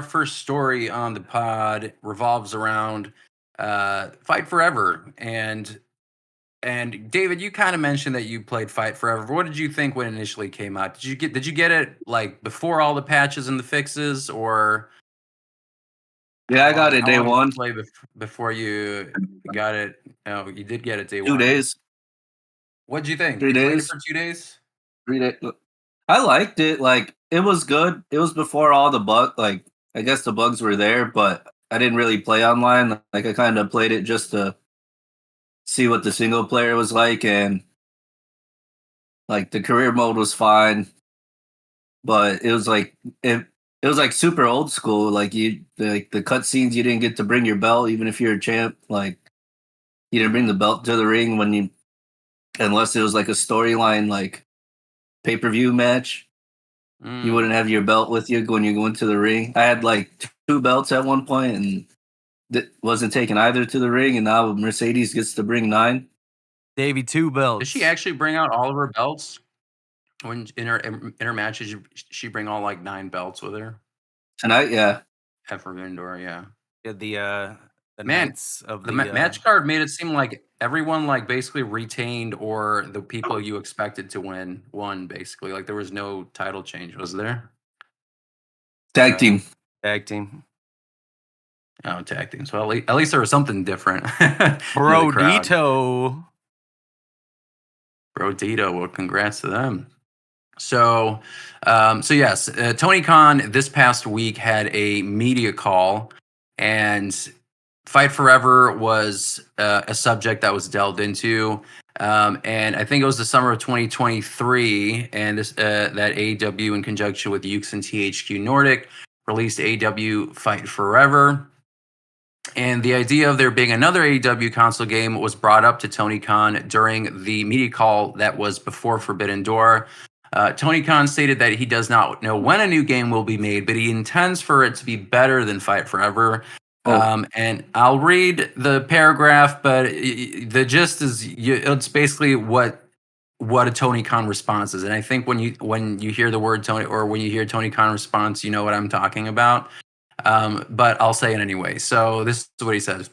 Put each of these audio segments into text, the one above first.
first story on the pod revolves around Fight Forever, and David, you kind of mentioned that you played Fight Forever. What did you think when it initially came out? Did you get it like before all the patches and the fixes, or Yeah, I got it how day long did you one, play before you got it? Oh, you did get it day 2 one. days, What did you think? 3 You played it days, for 2 days? 3 days. I liked it. Like it was good. It was before all the I guess the bugs were there, but I didn't really play online. Like I kind of played it just to see what the single player was like, and like the career mode was fine, but it was like super old school. Like the cutscenes, you didn't get to bring your belt even if you're a champ. Like you didn't bring the belt to the ring unless it was like a storyline like pay-per-view match. You Mm. wouldn't have your belt with you when you go into the ring. I had like two belts at one point and wasn't taking either to the ring, and now Mercedes gets to bring 9. Davey, 2 Did she belts. actually bring out all of her belts when in her matches? She bring all like 9 belts with her Tonight, yeah. at Forbidden Door. Yeah. The Man, Knights of the the match card made it seem like everyone like basically retained, or the people you expected to win won. Basically, like there was no title change, was there? Tag team. tag team. Oh, tag teams. Well, at least there was something different. The crowd. Brodito. Brodito. Well, congrats to them. So yes, Tony Khan this past week had a media call, and Fight Forever was a subject that was delved into. And I think it was the summer of 2023, and this that AEW, in conjunction with Ukes and THQ Nordic, released AEW Fight Forever. And the idea of there being another AEW console game was brought up to Tony Khan during the media call that was before Forbidden Door. Tony Khan stated that he does not know when a new game will be made, but he intends for it to be better than Fight Forever. And I'll read the paragraph, but the gist is it's basically what a Tony Khan response is. And I think when you hear the word Tony, or when you hear Tony Khan response, you know what I'm talking about. But I'll say it anyway. So this is what he says.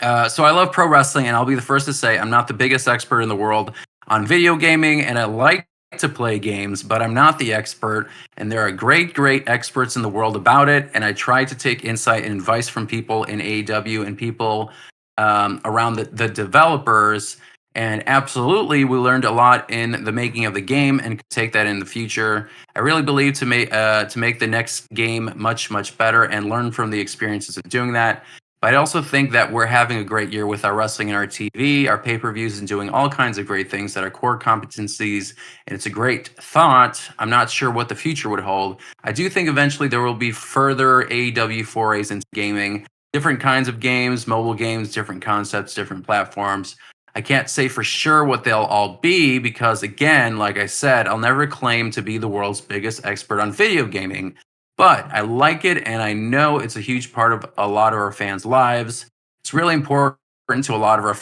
So I love pro wrestling, and I'll be the first to say I'm not the biggest expert in the world on video gaming, and I like to play games, but I'm not the expert. And there are great experts in the world about it. And I try to take insight and advice from people in AEW and people around the developers. And absolutely, we learned a lot in the making of the game, and could take that in the future. I really believe to make the next game much better, and learn from the experiences of doing that. But I also think that we're having a great year with our wrestling and our TV, our pay-per-views, and doing all kinds of great things that are core competencies. And it's a great thought. I'm not sure what the future would hold. I do think eventually there will be further AEW forays into gaming, different kinds of games, mobile games, different concepts, different platforms. I can't say for sure what they'll all be because, again, like I said, I'll never claim to be the world's biggest expert on video gaming. But I like it, and I know it's a huge part of a lot of our fans' lives. It's really important to a lot of our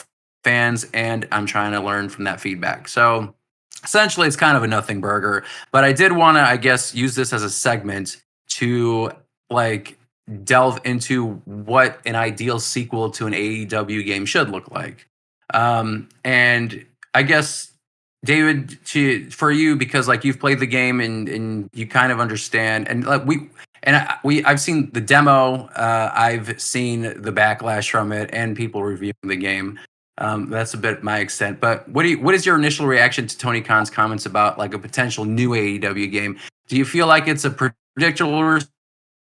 fans, and I'm trying to learn from that feedback. So essentially, it's kind of a nothing burger. But I did want to, I guess, use this as a segment to like delve into what an ideal sequel to an AEW game should look like. And I guess, David, for you, because like you've played the game, and you kind of understand, and like I've seen the demo, I've seen the backlash from it, and people reviewing the game. That's a bit my extent. But what is your initial reaction to Tony Khan's comments about like a potential new AEW game? Do you feel like it's a predictable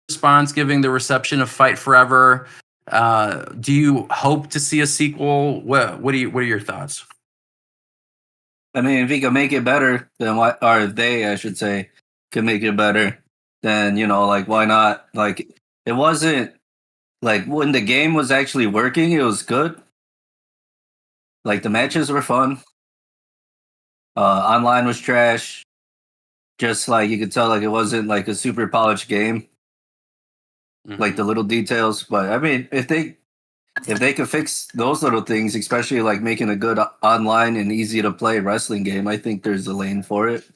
response, given the reception of Fight Forever? Do you hope to see a sequel? What are your thoughts? I mean, if he can make it better, then why? Or if they, I should say, can make it better, then like why not? Like it wasn't like when the game was actually working, it was good. Like the matches were fun. Online was trash. Just like you could tell, like it wasn't like a super polished game. Like the little details. But I mean, if they could fix those little things, especially like making a good online and easy to play wrestling game, I think there's a lane for it.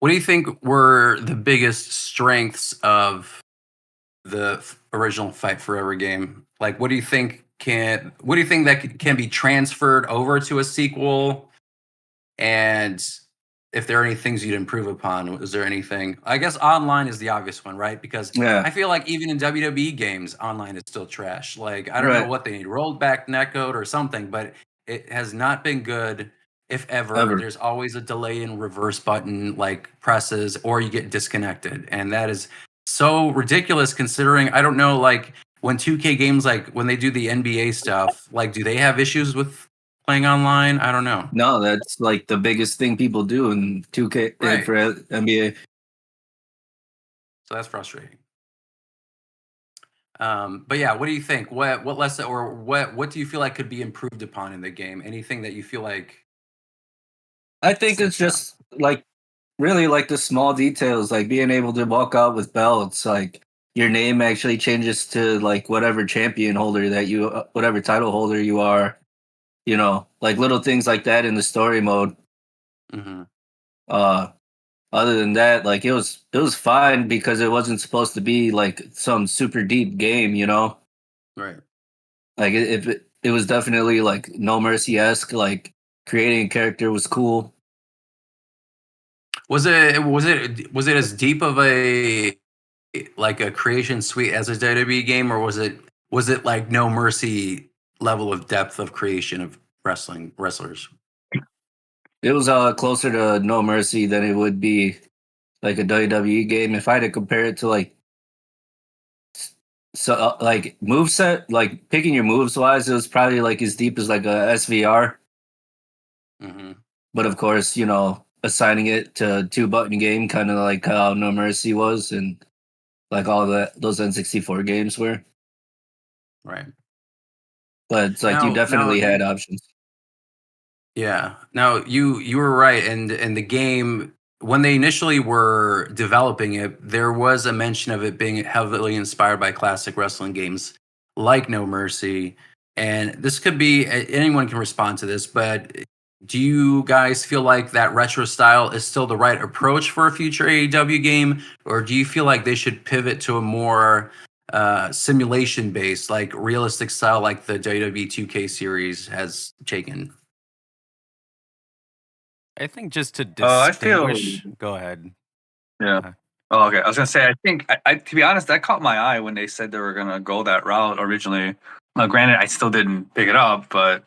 What do you think were the biggest strengths of the original Fight Forever game? Like, what do you think that can be transferred over to a sequel? And if there are any things you'd improve upon, is there anything? I guess online is the obvious one, right? Because Yeah, I feel like even in WWE games, online is still trash. Like, I don't know right. what they need, rolled back netcode or something, but it has not been good. If ever, Ever. there's always a delay in reverse button like presses, or you get disconnected, and that is so ridiculous. Considering I don't know, like when 2K games, like when they do the NBA stuff, like do they have issues with playing online? I don't know. No, that's like the biggest thing people do in 2K Right. for NBA. So that's frustrating. But yeah, what do you think? What lesson or what do you feel like could be improved upon in the game? Anything that you feel like I think it's sticks out? just like really like the small details, like being able to walk out with belts, like your name actually changes to like whatever champion holder that you, whatever title holder you are, like little things like that in the story mode. Hmm. Uh, Other than that, like it was fine because it wasn't supposed to be like some super deep game. Right. Like it was definitely like No Mercy esque. Like creating a character was cool. Was it as deep of a like a creation suite as a WWE game, or was it like No Mercy level of depth of creation of wrestlers? It was closer to No Mercy than it would be like a WWE game. If I had to compare it to like move set, like picking your moves wise, it was probably like as deep as like a SVR. Hmm. But of course, assigning it to a 2 button game, kind of like how No Mercy was, and like all those N64 games were. Right. But it's like you Now definitely had options. Yeah. Now you were right, and the game when they initially were developing it, there was a mention of it being heavily inspired by classic wrestling games like No Mercy. And this could be anyone can respond to this, but do you guys feel like that retro style is still the right approach for a future AEW game, or do you feel like they should pivot to a more simulation based, like realistic style, like the WWE 2K series has taken? I think just to I feel distinguish. Go ahead. yeah. Uh, Oh, okay. I was gonna say, I think, to be honest, that caught my eye when they said they were gonna go that route originally. Now, granted, I still didn't pick it up, but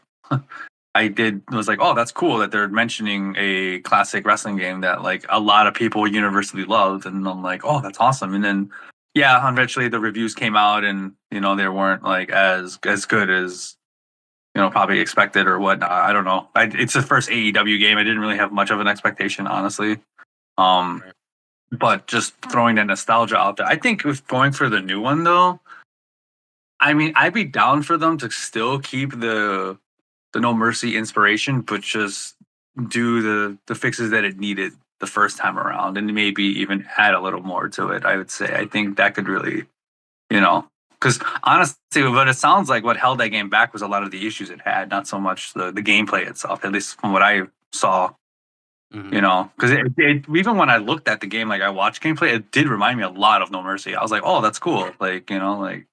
I did. Was like, oh, that's cool that they're mentioning a classic wrestling game that like a lot of people universally loved, and I'm like, oh, that's awesome. And then, yeah, eventually the reviews came out, and they weren't like as good as probably expected or whatnot. I don't know. It's the first AEW game. I didn't really have much of an expectation, honestly. Um, Right. but just throwing that nostalgia out there. I think with going for the new one though, I mean, I'd be down for them to still keep the No Mercy inspiration, but just do the fixes that it needed the first time around, and maybe even add a little more to it. I would say. I think that could really, because honestly, what it sounds like, what held that game back was a lot of the issues it had, not so much the gameplay itself. At least from what I saw. Hmm. Because even when I looked at the game, like I watched gameplay, it did remind me a lot of No Mercy. I was like, oh, that's cool. Like, like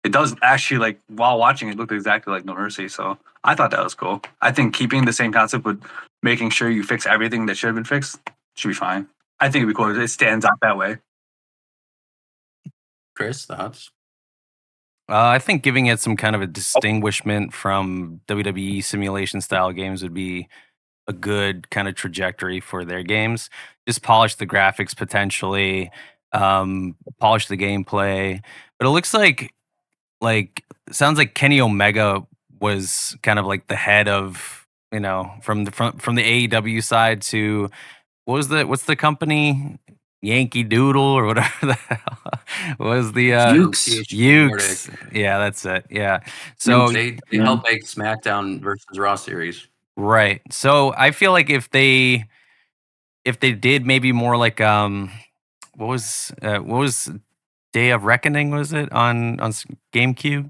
it does actually, like, while watching it looked exactly like No Mercy. So I thought that was cool. I think keeping the same concept but making sure you fix everything that should have been fixed should be fine. I think it'd be cool. It stands out that way. Chris, thoughts? I think giving it some kind of a distinguishment from WWE simulation style games would be a good kind of trajectory for their games. Just polish the graphics potentially, polish the gameplay. But it looks like sounds like Kenny Omega was kind of like the head of from the AEW side to what's the company Yankee Doodle or whatever the hell was the Ukes. Nordic. Ukes. Yeah, that's it. Yeah. So They helped make SmackDown versus Raw series. right. So I feel like if they did maybe more like what was Day of Reckoning, was it on GameCube?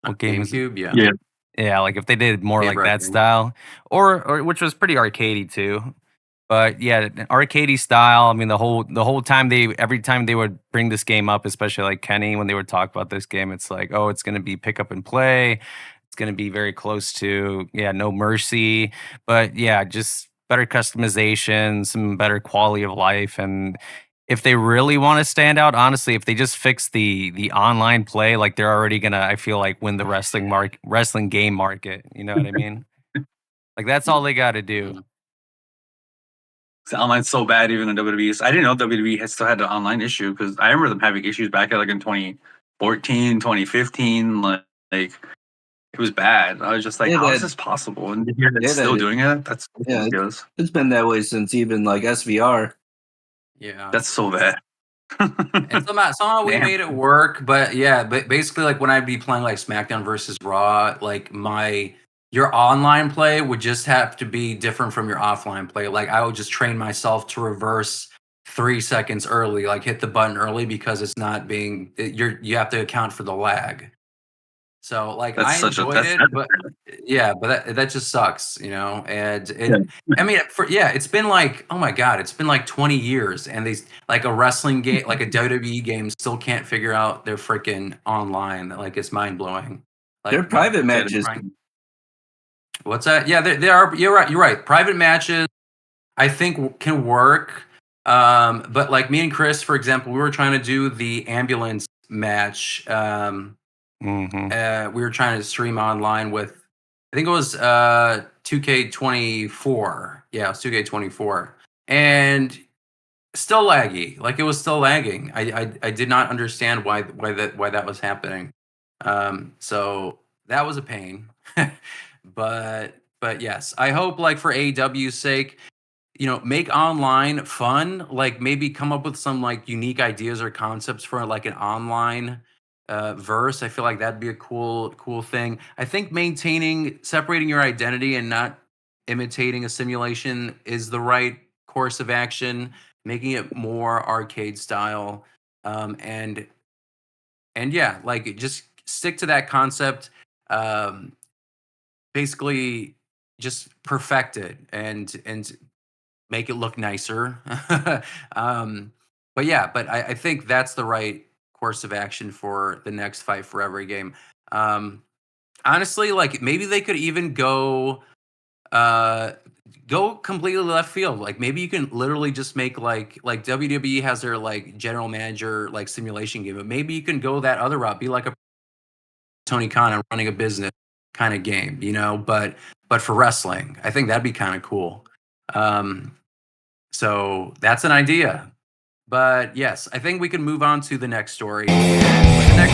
What game was it? GameCube, yeah. Yeah. Yeah, like if they did more Day of like that Reckoning. style, or which was pretty arcadey too. But yeah, arcadey style. I mean, the whole time every time they would bring this game up, especially like Kenny when they would talk about this game, it's like, oh, it's going to be pick up and play. It's going to be very close to No Mercy. But yeah, just better customization, some better quality of life, and if they really want to stand out, honestly, if they just fix the online play, like they're already gonna, I feel like, win the wrestling game market. You know what I mean? Like that's all they got to do. The online's so bad, even in WWE. I didn't know WWE had still had the online issue because I remember them having issues back at like in 2014, 2015. Like it was bad. I was just like, Yeah, how is that- this possible? And to hear that yeah, still that- doing it, that's Yeah, ridiculous. it's been that way since even like SVR. Yeah. That's so bad. And somehow we Damn. made it work, but yeah, but basically like when I'd be playing like SmackDown versus Raw, like your online play would just have to be different from your offline play. Like I would just train myself to reverse 3 seconds early, like hit the button early because it's not being you have to account for the lag. So like That's I such a- enjoyed that's- it, but yeah, but that just sucks, you know. And I mean, it's been like, oh my god, it's been like 20 years, and these like a wrestling game, like a WWE game, still can't figure out their freaking online. Like it's mind blowing. Like They're private they're matches. trying- What's that? Yeah, they are. You're right. You're right. Private matches, I think, can work. But like me and Chris, for example, we were trying to do the ambulance match. Mhm. We were trying to stream online with, I think it was 2K24. Yeah, it was 2K24, and still laggy. Like it was still lagging. I did not understand why that was happening. So that was a pain. but yes, I hope like for AEW's sake, make online fun. Like maybe come up with some like unique ideas or concepts for like an online verse. I feel like that'd be a cool thing. I think separating your identity and not imitating a simulation is the right course of action. Making it more arcade style, and yeah, like just stick to that concept. Um, Basically, just perfect it and make it look nicer. But yeah, but I think that's the right course of action for the next Fight Forever game. Honestly, like maybe they could even go completely left field. Like maybe you can literally just make like WWE has their like general manager like simulation game, but maybe you can go that other route, be like a Tony Khan and running a business kind of game, but for wrestling. I think that'd be kind of cool. So that's an idea. But yes, I think we can move on to the next story. And with the next